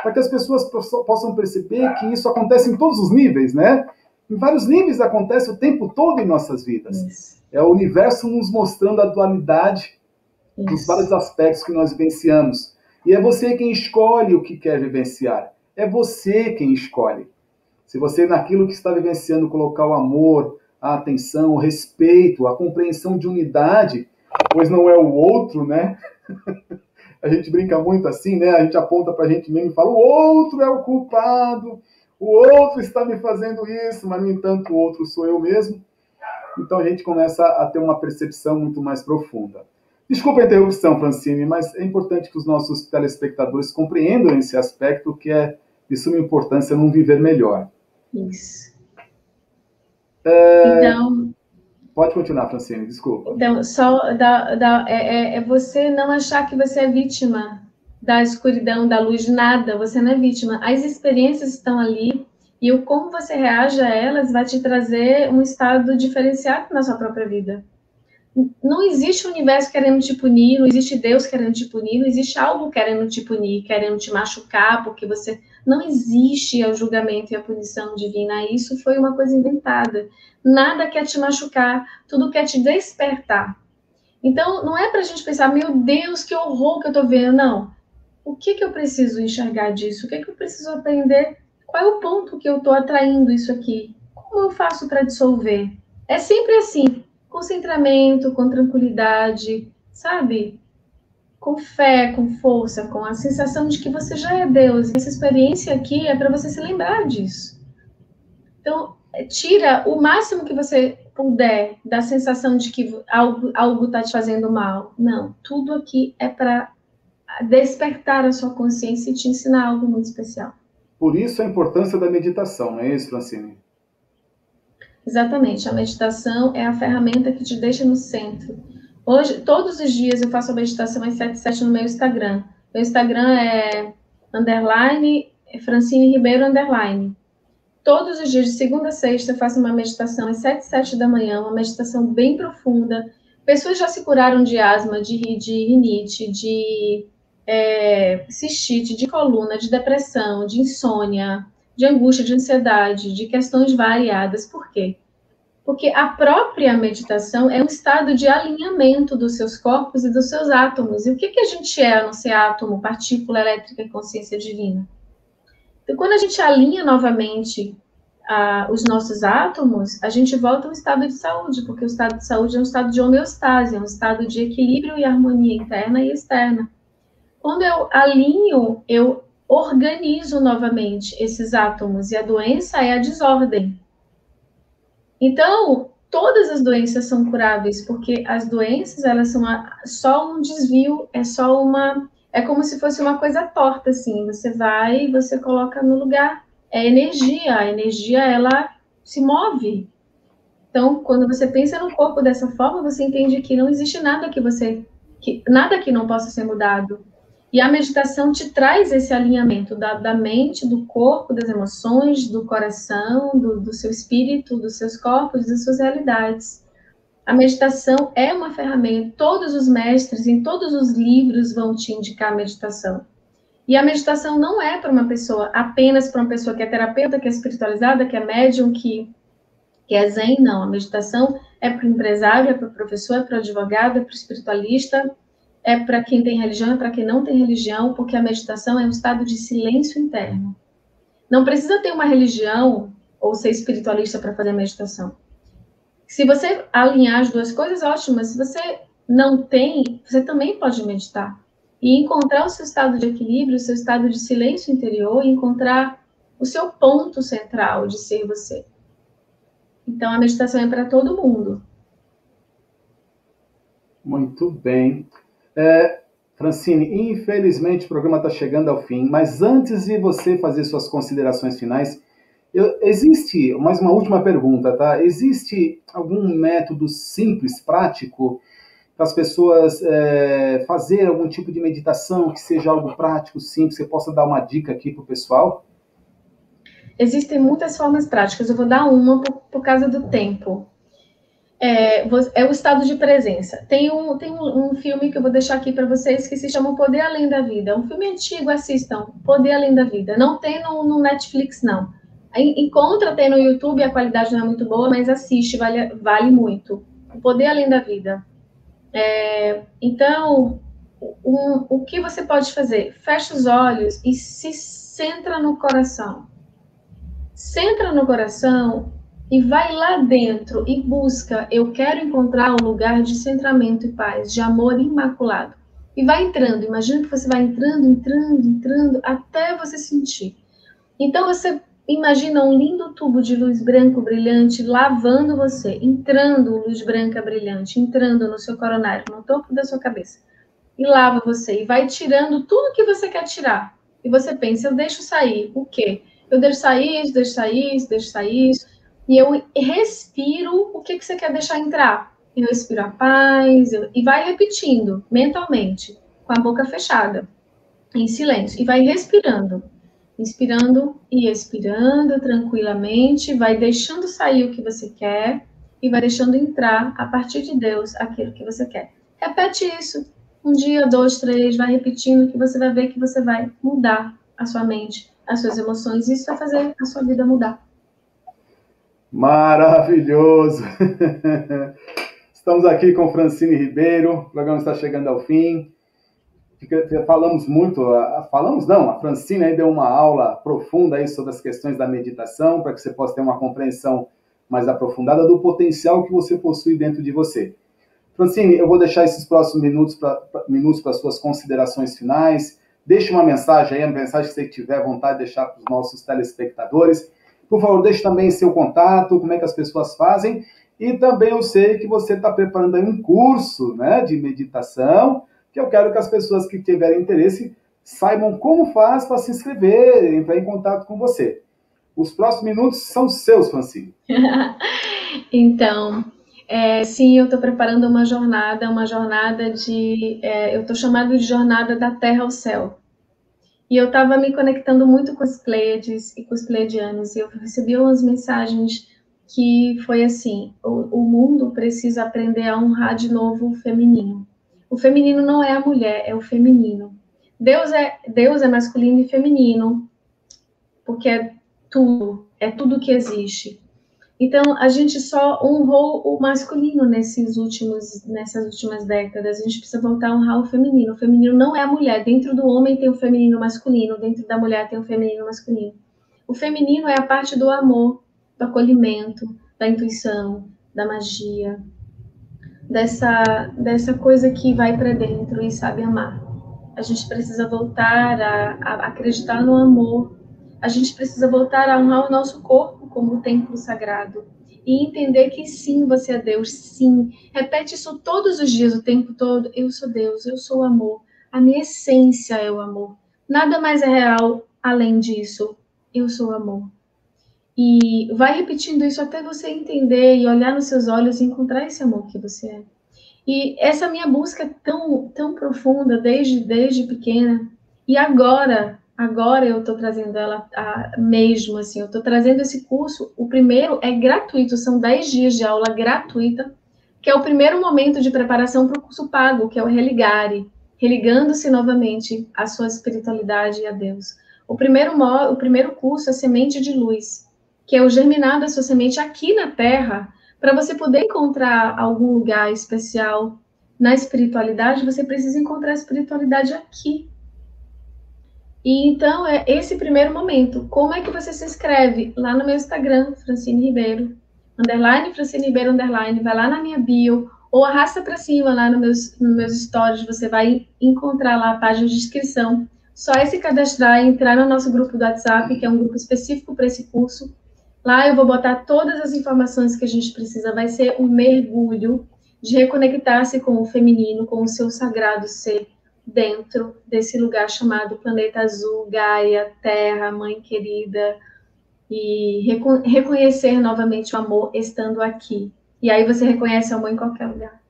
para que as pessoas possam perceber que isso acontece em todos os níveis, né? Em vários níveis acontece o tempo todo em nossas vidas. Isso. É o universo nos mostrando a dualidade dos vários aspectos que nós vivenciamos. E é você quem escolhe o que quer vivenciar. É você quem escolhe. Se você, naquilo que está vivenciando, colocar o amor, a atenção, o respeito, a compreensão de unidade, pois não é o outro, né? A gente brinca muito assim, né? A gente aponta pra gente mesmo e fala, o outro é o culpado, o outro está me fazendo isso, mas, no entanto, o outro sou eu mesmo. Então, a gente começa a ter uma percepção muito mais profunda. Desculpa a interrupção, Francine, mas é importante que os nossos telespectadores compreendam esse aspecto que é de suma importância num viver melhor. Isso. Então... Pode continuar, Francine, desculpa. Então, só é você não achar que você é vítima da escuridão, da luz, de nada. Você não é vítima. As experiências estão ali e o como você reage a elas vai te trazer um estado diferenciado na sua própria vida. Não existe o universo querendo te punir, não existe Deus querendo te punir, não existe algo querendo te punir, querendo te machucar, porque você... Não existe o julgamento e a punição divina. Isso foi uma coisa inventada. Nada quer te machucar, tudo quer te despertar. Então, não é para a gente pensar, meu Deus, que horror que eu estou vendo. Não. O que eu preciso enxergar disso? O que eu preciso aprender? Qual é o ponto que eu estou atraindo isso aqui? Como eu faço para dissolver? É sempre assim, com centramento, com tranquilidade, sabe? Com fé, com força, com a sensação de que você já é Deus. Essa experiência aqui é para você se lembrar disso. Então, tira o máximo que você puder da sensação de que algo está te fazendo mal. Não, tudo aqui é para despertar a sua consciência e te ensinar algo muito especial. Por isso a importância da meditação, não é isso, Francine? Exatamente, a meditação é a ferramenta que te deixa no centro. Hoje, todos os dias eu faço a meditação às 7h07 no meu Instagram. Meu Instagram é _Francine Ribeiro _. Todos os dias, de segunda a sexta, eu faço uma meditação às 7h07 da manhã, uma meditação bem profunda. Pessoas já se curaram de asma, de rinite, de cistite, de coluna, de depressão, de insônia, de angústia, de ansiedade, de questões variadas. Por quê? Porque a própria meditação é um estado de alinhamento dos seus corpos e dos seus átomos. E o que a gente é, a não ser átomo, partícula elétrica e consciência divina? Então, quando a gente alinha novamente os nossos átomos, a gente volta a um estado de saúde, porque o estado de saúde é um estado de homeostase, é um estado de equilíbrio e harmonia interna e externa. Quando eu alinho, eu organizo novamente esses átomos, e a doença é a desordem. Então, todas as doenças são curáveis, porque as doenças, elas são só um desvio, é como se fosse uma coisa torta, assim, você vai e você coloca no lugar. É energia, a energia, ela se move. Então, quando você pensa no corpo dessa forma, você entende que não existe nada nada que não possa ser mudado. E a meditação te traz esse alinhamento da mente, do corpo, das emoções, do coração, do seu espírito, dos seus corpos, das suas realidades. A meditação é uma ferramenta. Todos os mestres, em todos os livros, vão te indicar a meditação. E a meditação não é para uma pessoa, apenas para uma pessoa que é terapeuta, que é espiritualizada, que é médium, que é zen. Não, a meditação é para o empresário, é para o professor, é para o advogado, é para o espiritualista, é para quem tem religião, é para quem não tem religião, porque a meditação é um estado de silêncio interno. Não precisa ter uma religião ou ser espiritualista para fazer a meditação. Se você alinhar as duas coisas, ótimo. Mas se você não tem, você também pode meditar. E encontrar o seu estado de equilíbrio, o seu estado de silêncio interior, e encontrar o seu ponto central de ser você. Então, a meditação é para todo mundo. Muito bem. Francine, infelizmente o programa está chegando ao fim, mas antes de você fazer suas considerações finais, existe, mais uma última pergunta, tá? Existe algum método simples, prático, para as pessoas fazer algum tipo de meditação, que seja algo prático, simples, você possa dar uma dica aqui para o pessoal? Existem muitas formas práticas, eu vou dar uma por causa do tempo. É o estado de presença. Tem um filme que eu vou deixar aqui para vocês que se chama O Poder Além da Vida. É um filme antigo, assistam. Poder Além da Vida. Não tem no Netflix, não. Encontra, tem no YouTube, a qualidade não é muito boa, mas assiste, vale muito. O Poder Além da Vida. Então, o que você pode fazer? Fecha os olhos e se centra no coração. Centra no coração e vai lá dentro e busca. Eu quero encontrar um lugar de centramento e paz, de amor imaculado. E vai entrando. Imagina que você vai entrando, até você sentir. Então, você imagina um lindo tubo de luz branco brilhante lavando você, entrando luz branca brilhante, entrando no seu coronário, no topo da sua cabeça. E lava você, e vai tirando tudo que você quer tirar. E você pensa, eu deixo sair. O quê? Eu deixo sair isso, deixo sair isso, deixo sair isso. E eu respiro o que você quer deixar entrar. Eu respiro a paz, e vai repetindo mentalmente, com a boca fechada, em silêncio. E vai respirando. Inspirando e expirando tranquilamente, vai deixando sair o que você quer e vai deixando entrar, a partir de Deus, aquilo que você quer. Repete isso. 1 dia, 2, 3, vai repetindo que você vai ver que você vai mudar a sua mente, as suas emoções, e isso vai fazer a sua vida mudar. Maravilhoso! Estamos aqui com Francine Ribeiro, o programa está chegando ao fim. Falamos muito, a Francine aí deu uma aula profunda aí sobre as questões da meditação, para que você possa ter uma compreensão mais aprofundada do potencial que você possui dentro de você. Francine, eu vou deixar esses próximos minutos para suas considerações finais. Deixe uma mensagem aí, a mensagem que você tiver vontade de deixar para os nossos telespectadores. Por favor, deixe também seu contato, como é que as pessoas fazem. E também eu sei que você está preparando aí um curso, né, de meditação, que eu quero que as pessoas que tiverem interesse saibam como faz para se inscrever, entrar em contato com você. Os próximos minutos são seus, Francine. Então, sim, eu estou preparando uma jornada eu estou chamando de jornada da Terra ao Céu. E eu estava me conectando muito com os Pleiades e com os Pleiadianos, e eu recebi umas mensagens que foi assim: o mundo precisa aprender a honrar de novo o feminino. O feminino não é a mulher, é o feminino. Deus é masculino e feminino, porque é tudo que existe. Então, a gente só honrou o masculino nessas últimas décadas. A gente precisa voltar a honrar o feminino. O feminino não é a mulher. Dentro do homem tem o feminino masculino, dentro da mulher tem o feminino masculino. O feminino é a parte do amor, do acolhimento, da intuição, da magia, dessa coisa que vai para dentro e sabe amar. A gente precisa voltar a acreditar no amor. A gente precisa voltar a honrar o nosso corpo como o templo sagrado. E entender que sim, você é Deus, sim. Repete isso todos os dias, o tempo todo. Eu sou Deus, eu sou o amor. A minha essência é o amor. Nada mais é real além disso. Eu sou o amor. E vai repetindo isso até você entender e olhar nos seus olhos e encontrar esse amor que você é. E essa minha busca é tão profunda desde pequena. E agora eu estou trazendo ela mesmo, assim, eu estou trazendo esse curso. O primeiro é gratuito, são 10 dias de aula gratuita, que é o primeiro momento de preparação para o curso pago, que é o Religare, religando-se novamente à sua espiritualidade e a Deus. O primeiro curso é Semente de Luz, que é o germinar da sua semente aqui na Terra, para você poder encontrar algum lugar especial na espiritualidade, você precisa encontrar a espiritualidade aqui. E então, é esse primeiro momento. Como é que você se inscreve? Lá no meu Instagram, Francine Ribeiro, _ Francine Ribeiro, _ vai lá na minha bio, ou arrasta para cima lá nos meus stories, você vai encontrar lá a página de inscrição. Só é se cadastrar e entrar no nosso grupo do WhatsApp, que é um grupo específico para esse curso. Lá eu vou botar todas as informações que a gente precisa. Vai ser um mergulho de reconectar-se com o feminino, com o seu sagrado ser, dentro desse lugar chamado Planeta Azul, Gaia, Terra, Mãe Querida, e reconhecer novamente o amor estando aqui. E aí você reconhece o amor em qualquer lugar.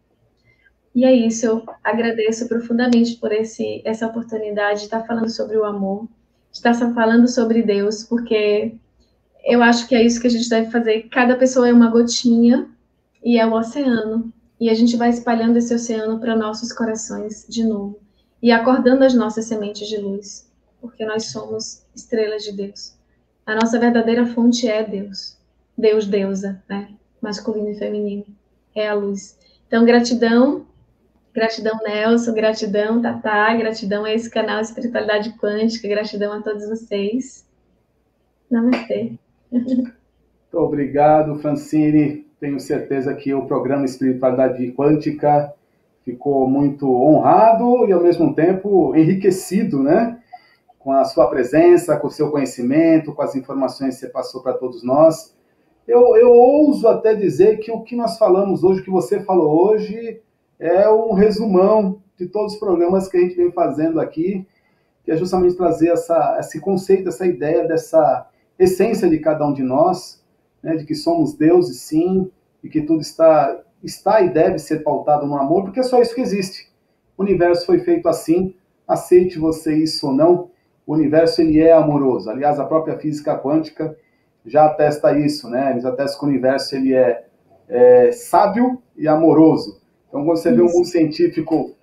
E é isso, eu agradeço profundamente por essa oportunidade de estar falando sobre o amor, de estar falando sobre Deus, porque eu acho que é isso que a gente deve fazer. Cada pessoa é uma gotinha e é o oceano. E a gente vai espalhando esse oceano para nossos corações de novo. E acordando as nossas sementes de luz, porque nós somos estrelas de Deus. A nossa verdadeira fonte é Deus. Deus, deusa, né? Masculino e feminino. É a luz. Então, gratidão. Gratidão, Nelson. Gratidão, Tatá. Gratidão a esse canal Espiritualidade Quântica. Gratidão a todos vocês. Namastê. Muito obrigado, Francine. Tenho certeza que o programa Espiritualidade Quântica ficou muito honrado e, ao mesmo tempo, enriquecido, né? Com a sua presença, com o seu conhecimento, com as informações que você passou para todos nós. Eu ouso até dizer que o que nós falamos hoje, o que você falou hoje, é um resumão de todos os programas que a gente vem fazendo aqui, que é justamente trazer esse conceito, essa ideia, dessa essência de cada um de nós, né? De que somos deuses, sim, e que tudo está e deve ser pautado no amor, porque é só isso que existe. O universo foi feito assim, aceite você isso ou não, o universo ele é amoroso. Aliás, a própria física quântica já atesta isso, né? Eles atestam que o universo ele é sábio e amoroso. Então, quando você vê um mundo científico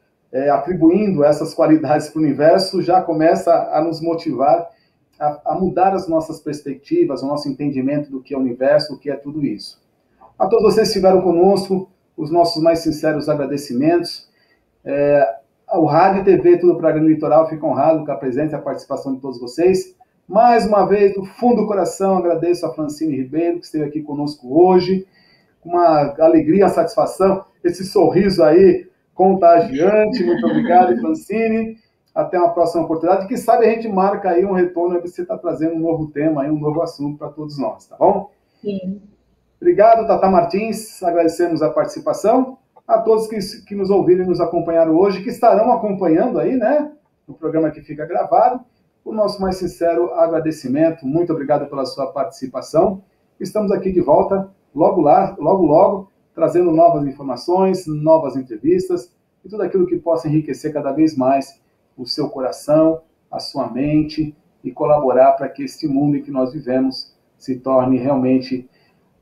atribuindo essas qualidades para o universo, já começa a nos motivar a mudar as nossas perspectivas, o nosso entendimento do que é o universo, o que é tudo isso. A todos vocês que estiveram conosco, os nossos mais sinceros agradecimentos. O Rádio e TV Tudo para a Grande Litoral fica honrado com a presença e a participação de todos vocês. Mais uma vez, do fundo do coração, agradeço a Francine Ribeiro, que esteve aqui conosco hoje. Uma alegria, uma satisfação, esse sorriso aí contagiante. Muito obrigado, Francine. Até uma próxima oportunidade. Quem sabe a gente marca aí um retorno, aí você está trazendo um novo tema, aí, um novo assunto para todos nós, tá bom? Sim. Obrigado, Tatá Martins. Agradecemos a participação. A todos que nos ouviram e nos acompanharam hoje, que estarão acompanhando aí, né? No programa que fica gravado. O nosso mais sincero agradecimento. Muito obrigado pela sua participação. Estamos aqui de volta logo, trazendo novas informações, novas entrevistas e tudo aquilo que possa enriquecer cada vez mais o seu coração, a sua mente e colaborar para que este mundo em que nós vivemos se torne realmente,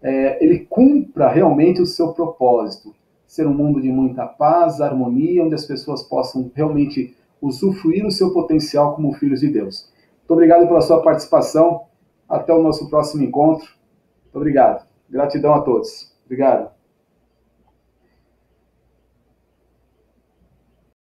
ele cumpra realmente o seu propósito. Ser um mundo de muita paz, harmonia, onde as pessoas possam realmente usufruir o seu potencial como filhos de Deus. Muito obrigado pela sua participação. Até o nosso próximo encontro. Muito obrigado. Gratidão a todos. Obrigado.